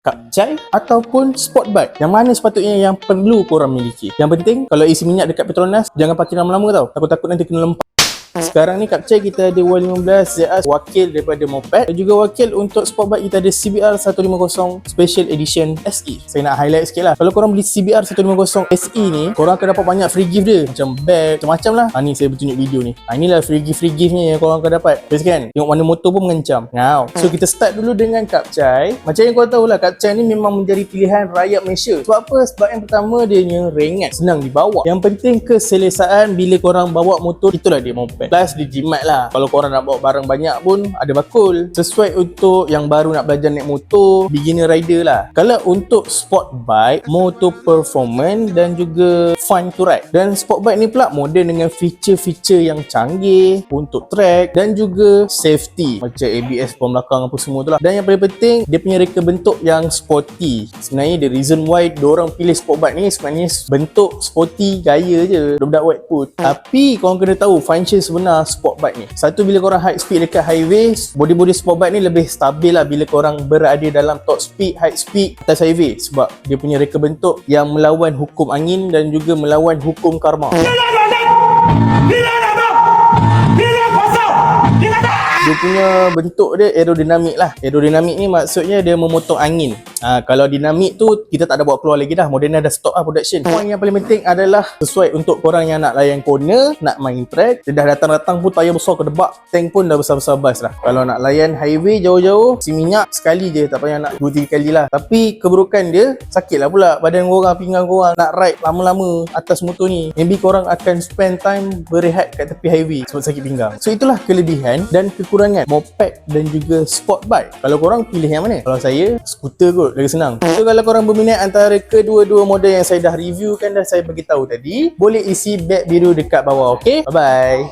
Kapcai ataupun sport bike? Yang mana sepatutnya yang perlu korang miliki? Yang penting, kalau isi minyak dekat Petronas, jangan parkir lama-lama tau. Takut-takut nanti kena lempak. Sekarang ni Kapcai kita ada Y15 ZS wakil daripada Moped dan juga wakil untuk sport bike kita ada CBR 150 Special Edition SE. Saya nak highlight sikit lah. Kalau korang beli CBR 150 SE ni, korang akan dapat banyak free gift dia. Macam bag, macam-macam lah. Ni saya bertunjuk video ni. Inilah free gift ni yang korang akan dapat. Best kan? Tengok mana motor pun mengancam. Now, so kita start dulu dengan Kapcai. Macam yang korang tahu lah, Kapcai ni memang menjadi pilihan rakyat Malaysia. Sebab apa? Sebab yang pertama dia ringan, senang dibawa. Yang penting keselesaan bila korang bawa motor, itulah dia Moped. Plus dia jimat lah. Kalau korang nak bawa barang banyak pun ada bakul. Sesuai untuk yang baru nak belajar naik motor, beginner rider lah. Kalau untuk sport bike, motor performance dan juga fun to ride. Dan sport bike ni pula modern dengan feature-feature yang canggih untuk track dan juga safety. Macam ABS pom belakang apa semua tu lah. Dan yang paling penting, dia punya reka bentuk yang sporty. Sebenarnya the reason why diorang pilih sport bike ni sebenarnya bentuk sporty, gaya je. Budak white put. Tapi korang kena tahu function sebenar sport bike ni. Satu, bila korang high speed dekat highway, body sport bike ni lebih stabil lah bila korang berada dalam top speed, high speed atas highway. Sebab dia punya reka bentuk yang melawan hukum angin dan juga melawan hukum karma. Dia punya bentuk dia aerodinamik lah. Aerodinamik ni maksudnya dia memotong angin. Kalau dinamik tu kita tak ada bawa keluar lagi dah. Moderna dah stop lah production. Point yang paling penting adalah sesuai untuk korang yang nak layan corner, nak main track. Dia dah datang-datang pun tayar besar ke debak. Tank pun dah besar-besar bas lah. Kalau nak layan highway jauh-jauh, si minyak sekali je, tak payah nak 2-3 kali lah. Tapi keburukan dia, sakit lah pula badan korang, pinggang korang nak ride lama-lama atas motor ni. Maybe korang akan spend time berehat kat tepi highway sebab sakit pinggang. So itulah kelebihan dan kekurangan moped dan juga sport bike. Kalau korang pilih yang mana? Kalau saya, skuter kot, lagi senang. So kalau korang berminat antara kedua-dua model yang saya dah review kan, dah saya bagi tahu tadi, boleh isi beg biru dekat bawah. Okay, bye bye.